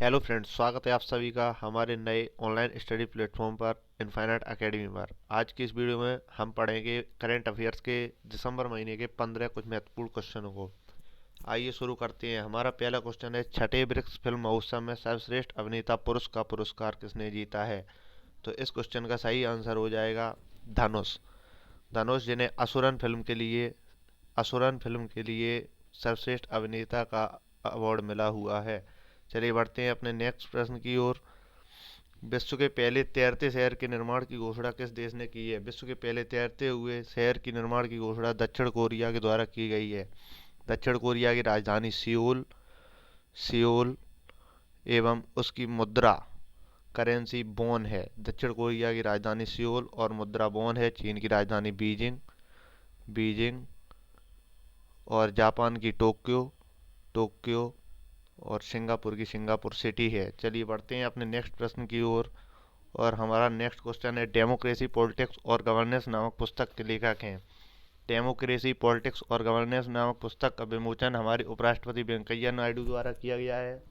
Hello friends, स्वागत है आप सभी का हमारे नए ऑनलाइन स्टडी प्लेटफॉर्म पर इनफाइनाइट एकेडमी पर। आज की इस वीडियो में हम पढ़ेंगे करंट अफेयर्स के दिसंबर महीने के 15 कुछ महत्वपूर्ण क्वेश्चनों को। आइए शुरू करते हैं। हमारा पहला क्वेश्चन है, छठे ब्रिक्स फिल्म महोत्सव में सर्वश्रेष्ठ अभिनेता पुरुष का पुरस्कार किसने जीता है? तो इस क्वेश्चन का सही आंसर हो जाएगा धनुष। धनुष, जिन्हें असुरन फिल्म के लिए सर्वश्रेष्ठ अभिनेता का अवार्ड मिला हुआ है। चलिए बढ़ते हैं अपने नेक्स्ट प्रश्न की ओर। विश्व के पहले तैरते शहर के निर्माण की घोषणा किस देश ने की है? विश्व के पहले तैरते हुए शहर की निर्माण की घोषणा दक्षिण कोरिया के द्वारा की गई है। दक्षिण कोरिया की राजधानी सियोल सियोल एवं उसकी मुद्रा करेंसी वॉन है। दक्षिण कोरिया की राजधानी सियोल और मुद्रा वॉन है। चीन की राजधानी बीजिंग बीजिंग और जापान की टोक्यो टोक्यो और सिंगापुर की सिंगापुर सिटी है। चलिए बढ़ते हैं अपने नेक्स्ट प्रश्न की ओर। और हमारा नेक्स्ट क्वेश्चन है, डेमोक्रेसी पॉलिटिक्स और गवर्नेंस नामक पुस्तक के लेखक हैं। डेमोक्रेसी पॉलिटिक्स और गवर्नेंस नामक पुस्तक का विमोचन हमारे उपराष्ट्रपति वेंकैया नायडू द्वारा किया गया है।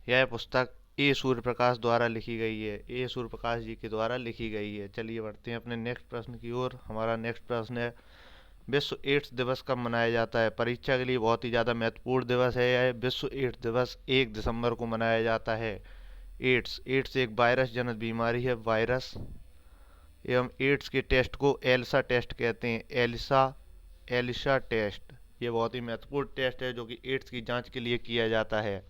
यह पुस्तक ए सूर्य प्रकाश द्वारा लिखी गई है। ए सूर्य प्रकाश जी के द्वारा लिखी गई है। चलिए बढ़ते हैं अपने नेक्स्ट प्रश्न की ओर। हमारा नेक्स्ट प्रश्न है, विश्व एड्स दिवस कब मनाया जाता है? परीक्षा के लिए बहुत ही ज़्यादा महत्वपूर्ण दिवस है यह। विश्व एड्स दिवस 1 दिसंबर को मनाया जाता है। एड्स एड्स एक वायरस जनित बीमारी है। वायरस एवं एड्स के टेस्ट को एलिसा टेस्ट कहते हैं। एलिसा टेस्ट, ये बहुत ही महत्वपूर्ण टेस्ट है जो कि एड्स की जांच के लिए किया जाता है।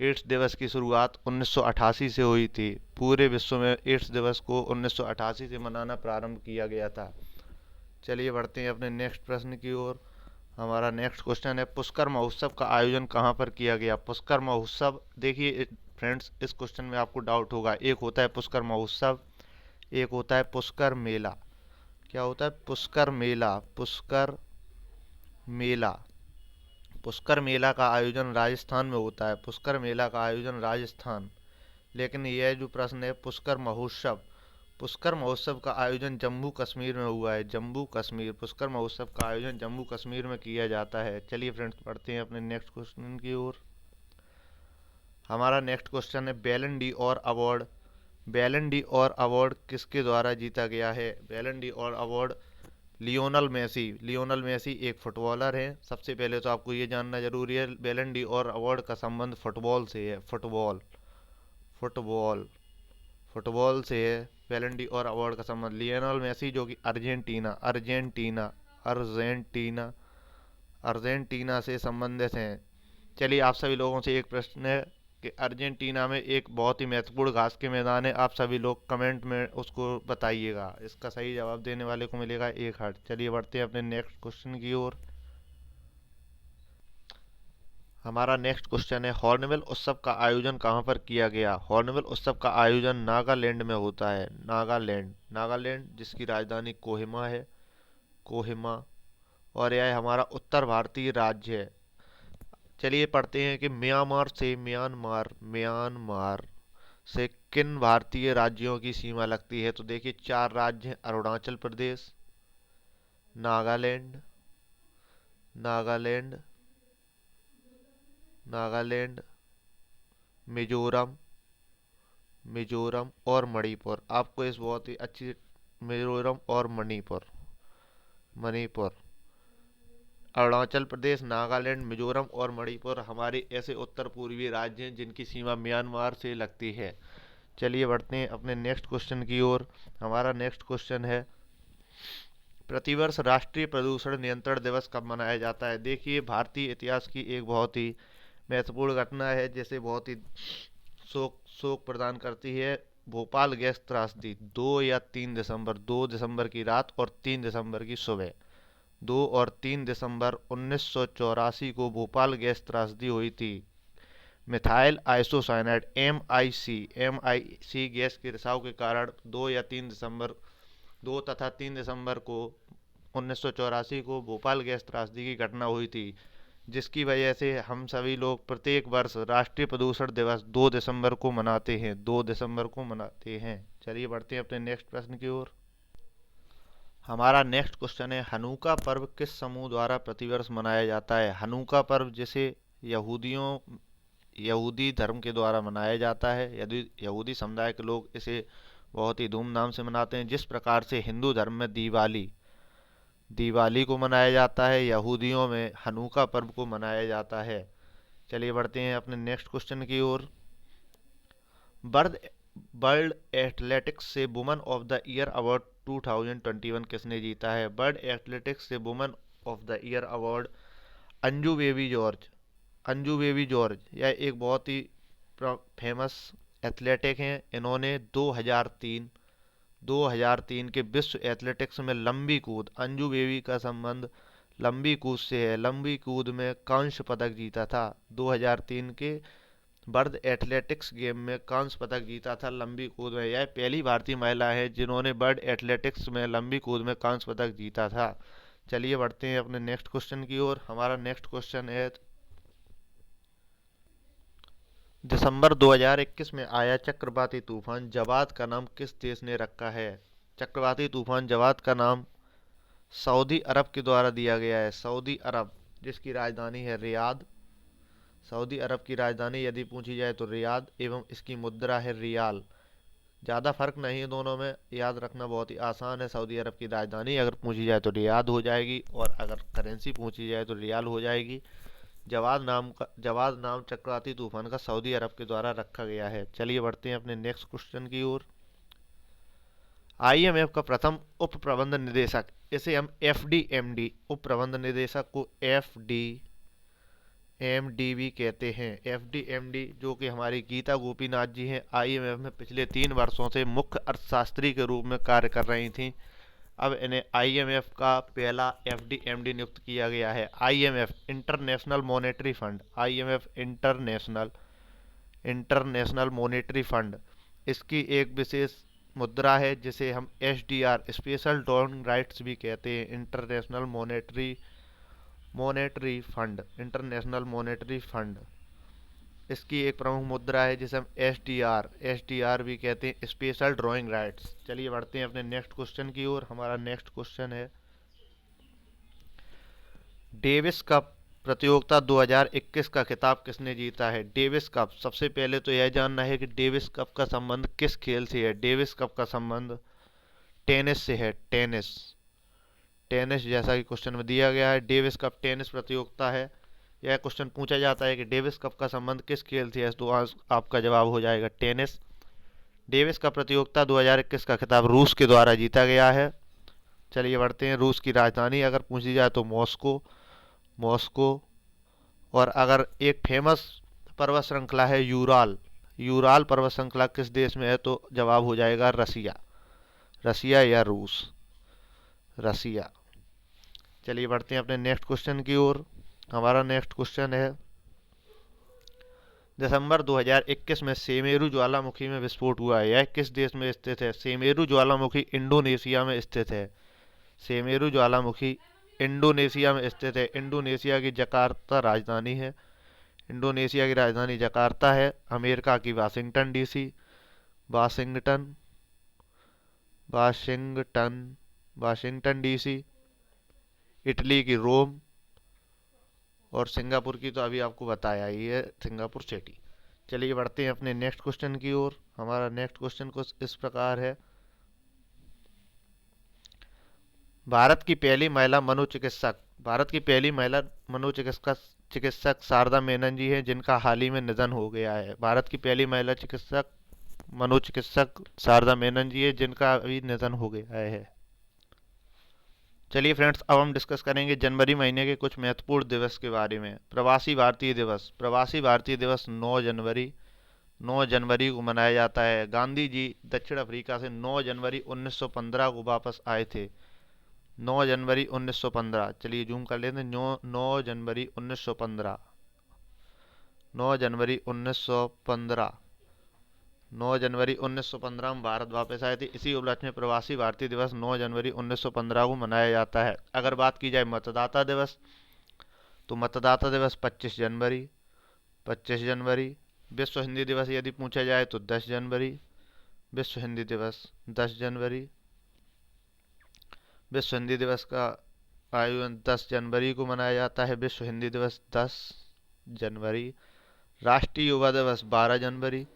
एड्स दिवस की शुरुआत 1988 से हुई थी। पूरे विश्व में एड्स दिवस को 1988 से मनाना प्रारंभ किया गया था। चलिए बढ़ते हैं अपने नेक्स्ट प्रश्न की ओर। हमारा नेक्स्ट क्वेश्चन है, पुष्कर महोत्सव का आयोजन कहाँ पर किया गया? पुष्कर महोत्सव, देखिए फ्रेंड्स, इस क्वेश्चन में आपको डाउट होगा। एक होता है पुष्कर महोत्सव, एक होता है पुष्कर मेला। क्या होता है? पुष्कर मेला। मेला पुष्कर मेला का आयोजन राजस्थान में होता है। पुष्कर मेला का आयोजन राजस्थान। लेकिन यह जो प्रश्न है, पुष्कर महोत्सव का आयोजन जम्मू कश्मीर में हुआ है। जम्मू कश्मीर। पुष्कर महोत्सव का आयोजन जम्मू कश्मीर में किया जाता है। चलिए फ्रेंड्स बढ़ते हैं अपने नेक्स्ट क्वेश्चन की ओर। हमारा नेक्स्ट क्वेश्चन है, बैलन डी और अवार्ड किसके द्वारा जीता गया है? बैलन डी और अवार्ड लियोनल मेसी एक फुटबॉलर हैं। सबसे पहले तो आपको ये जानना जरूरी है, बैलन डी और अवार्ड का संबंध फुटबॉल से है। फुटबॉल फुटबॉल से है बैलन डी और अवार्ड का संबंध। लियोनेल मेसी जो कि अर्जेंटीना अर्जेंटीना से संबंधित हैं। चलिए आप सभी लोगों से एक प्रश्न है कि अर्जेंटीना में एक बहुत ही महत्वपूर्ण घास के मैदान है। आप सभी लोग कमेंट में उसको बताइएगा। इसका सही जवाब देने वाले को मिलेगा 1 हार्ट। चलिए बढ़ते हैं अपने नेक्स्ट क्वेश्चन की ओर। हमारा नेक्स्ट क्वेश्चन है, हॉर्नबिल उत्सव का आयोजन कहाँ पर किया गया? हॉर्नबिल उत्सव का आयोजन नागालैंड में होता है। नागालैंड जिसकी राजधानी कोहिमा है। कोहिमा। और यह हमारा उत्तर भारतीय राज्य है। चलिए पढ़ते हैं कि म्यांमार से किन भारतीय राज्यों की सीमा लगती है? तो देखिए 4 राज्य हैं, अरुणाचल प्रदेश, नागालैंड नागालैंड नागालैंड मिजोरम मिजोरम और मणिपुर। आपको इस बहुत ही अच्छी, मिजोरम और मणिपुर, अरुणाचल प्रदेश, नागालैंड, मिजोरम और मणिपुर हमारे ऐसे उत्तर पूर्वी राज्य हैं जिनकी सीमा म्यांमार से लगती है। चलिए बढ़ते हैं अपने नेक्स्ट क्वेश्चन की ओर। हमारा नेक्स्ट क्वेश्चन है, प्रतिवर्ष राष्ट्रीय प्रदूषण नियंत्रण दिवस कब मनाया जाता है? देखिए भारतीय इतिहास की एक बहुत ही महत्वपूर्ण घटना है, जैसे बहुत ही शोक प्रदान करती है। भोपाल गैस त्रासदी 2 दिसंबर की रात और 3 दिसंबर की सुबह। 2 और 3 दिसंबर 1984 को भोपाल गैस त्रासदी हुई थी। मिथाइल आइसोसाइनाइड एम आई सी गैस के रिसाव के कारण 2 तथा 3 दिसंबर को 1984 को भोपाल गैस त्रासदी की घटना हुई थी, जिसकी वजह से हम सभी लोग प्रत्येक वर्ष राष्ट्रीय प्रदूषण दिवस 2 दिसंबर को मनाते हैं। 2 दिसंबर को मनाते हैं। चलिए बढ़ते हैं अपने नेक्स्ट प्रश्न की ओर। हमारा नेक्स्ट क्वेश्चन है, हनुका पर्व किस समूह द्वारा प्रतिवर्ष मनाया जाता है? हनुका पर्व जिसे यहूदियों यहूदी धर्म के द्वारा मनाया जाता है। यदि यहूदी समुदाय के लोग इसे बहुत ही धूमधाम से मनाते हैं। जिस प्रकार से हिंदू धर्म में दिवाली दिवाली को मनाया जाता है, यहूदियों में हनुका पर्व को मनाया जाता है। चलिए बढ़ते हैं अपने नेक्स्ट क्वेश्चन की ओर। वर्ल्ड वर्ल्ड एथलेटिक्स से woman of the year award 2021 किसने जीता है? वर्ल्ड एथलेटिक्स से woman of the year award Anju baby George. Anju baby George यह एक बहुत ही फेमस एथलेटिक हैं। इन्होंने 2003 के विश्व एथलेटिक्स में लंबी कूद, अंजू बेबी का संबंध लंबी कूद से है, लंबी कूद में कांस्य पदक जीता था। 2003 के वर्ल्ड एथलेटिक्स गेम में कांस्य पदक जीता था लंबी कूद में। यह पहली भारतीय महिला है जिन्होंने वर्ल्ड एथलेटिक्स में लंबी कूद में कांस्य पदक जीता था। चलिए बढ़ते हैं अपने नेक्स्ट क्वेश्चन की ओर। हमारा नेक्स्ट क्वेश्चन है, दिसंबर 2021 में आया चक्रवाती तूफान जवाद का नाम किस देश ने रखा है? चक्रवाती तूफान जवाद का नाम सऊदी अरब के द्वारा दिया गया है। सऊदी अरब, जिसकी राजधानी है रियाद। सऊदी अरब की राजधानी यदि पूछी जाए तो रियाद, एवं इसकी मुद्रा है रियाल। ज़्यादा फर्क नहीं है दोनों में, याद रखना बहुत ही आसान है। सऊदी अरब की राजधानी अगर पूछी जाए तो रियाद हो जाएगी, और अगर करेंसी पूछी जाए तो रियाल हो जाएगी। जवाद नाम चक्रवाती तूफान का सऊदी अरब के द्वारा रखा गया है। चलिए बढ़ते हैं अपने नेक्स्ट क्वेश्चन की ओर। आईएमएफ का प्रथम उप प्रबंध निदेशक, इसे हम एफडीएमडी उप प्रबंध निदेशक को एफडीएमडी कहते हैं। एफडीएमडी जो कि हमारी गीता गोपीनाथ जी हैं, आईएमएफ में पिछले 3 वर्षों से मुख्य अर्थशास्त्री के रूप में कार्य कर रही थी। अब इन्हें आईएमएफ का पहला एफडीएमडी नियुक्त किया गया है। IMF international monetary fund, IMF international monetary fund, इसकी एक विशेष मुद्रा है जिसे हम एसडीआर स्पेशल ड्रॉइंग राइट्स भी कहते हैं। इंटरनेशनल मॉनेटरी फंड, इसकी एक प्रमुख मुद्रा है जिसे हम एसडीआर भी कहते हैं, स्पेशल ड्रॉइंग राइट्स। चलिए बढ़ते हैं अपने नेक्स्ट क्वेश्चन की ओर। हमारा नेक्स्ट क्वेश्चन है, डेविस कप प्रतियोगिता 2021 का खिताब किसने जीता है? डेविस कप, सबसे पहले तो यह जानना है कि डेविस कप का संबंध किस खेल से है। डेविस कप का संबंध टेनिस से है। टेनिस जैसा कि क्वेश्चन में दिया गया है, डेविस कप टेनिस प्रतियोगिता है। यह क्वेश्चन पूछा जाता है कि डेविस कप का संबंध किस खेल से है, तो आपका जवाब हो जाएगा टेनिस। डेविस कप प्रतियोगिता 2021 का खिताब रूस के द्वारा जीता गया है। चलिए बढ़ते हैं, रूस की राजधानी अगर पूछी जाए तो मॉस्को। और अगर एक फेमस पर्वत श्रृंखला है यूराल पर्वत श्रृंखला किस देश में है, तो जवाब हो जाएगा रसिया या रूस, रसिया। चलिए बढ़ते हैं अपने नेक्स्ट क्वेश्चन की ओर। हमारा नेक्स्ट क्वेश्चन है, दिसंबर 2021 में सेमेरू ज्वालामुखी में विस्फोट हुआ है, यह किस देश में स्थित है? सेमेरू ज्वालामुखी इंडोनेशिया में स्थित है। सेमेरू ज्वालामुखी इंडोनेशिया में स्थित है। इंडोनेशिया की जकार्ता राजधानी है। इंडोनेशिया की राजधानी जकार्ता है। अमेरिका की वाशिंगटन वाशिंगटन डीसी। इटली की रोम। और सिंगापुर की तो अभी आपको बताया ही है, सिंगापुर सिटी। चलिए बढ़ते हैं अपने नेक्स्ट क्वेश्चन की ओर। हमारा नेक्स्ट क्वेश्चन कुछ इस प्रकार है, भारत की पहली महिला मनोचिकित्सक शारदा मेनन जी हैं, जिनका हाल ही में निधन हो गया है। भारत की पहली महिला मनोचिकित्सक शारदा मेनन जी है, जिनका अभी निधन हो गया है। चलिए फ्रेंड्स, अब हम डिस्कस करेंगे जनवरी महीने के कुछ महत्वपूर्ण दिवस के बारे में। प्रवासी भारतीय दिवस 9 जनवरी को मनाया जाता है। गांधी जी दक्षिण अफ्रीका से 9 जनवरी 1915 को वापस आए थे। 9 जनवरी 1915, चलिए जूम कर लेते हैं। 9 जनवरी 1915, 9 जनवरी 1915, 9 जनवरी 1915 में भारत वापस आए थे। इसी उपलक्ष्य में प्रवासी भारतीय दिवस 9 जनवरी 1915 को मनाया जाता है। अगर बात की जाए मतदाता दिवस, तो मतदाता दिवस 25 जनवरी। विश्व हिंदी दिवस यदि पूछा जाए तो 10 जनवरी। विश्व हिंदी दिवस 10 जनवरी। विश्व हिंदी दिवस का आयोजन 10 जनवरी को मनाया जाता है। विश्व हिंदी दिवस 10 जनवरी। राष्ट्रीय युवा दिवस 12 जनवरी।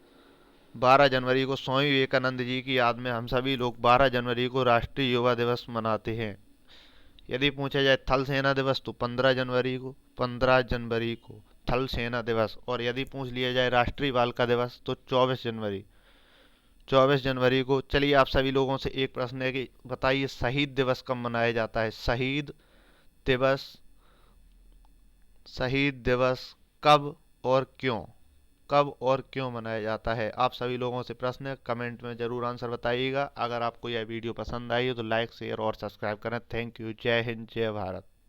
12 जनवरी को स्वामी विवेकानंद जी की याद में हम सभी लोग 12 जनवरी को राष्ट्रीय युवा दिवस मनाते हैं। यदि पूछा जाए थल सेना दिवस तो 15 जनवरी को, 15 जनवरी को थल सेना दिवस। और यदि पूछ लिया जाए राष्ट्रीय बालिका दिवस तो 24 जनवरी, 24 जनवरी को। चलिए आप सभी लोगों से एक प्रश्न है कि बताइए शहीद दिवस कब मनाया जाता है। दिवस शहीद दिवस कब और क्यों, कब और क्यों मनाया जाता है। आप सभी लोगों से प्रश्न है, कमेंट में जरूर आंसर बताइएगा। अगर आपको यह वीडियो पसंद आई हो तो लाइक शेयर और सब्सक्राइब करें। Thank you. जय हिंद, जय भारत।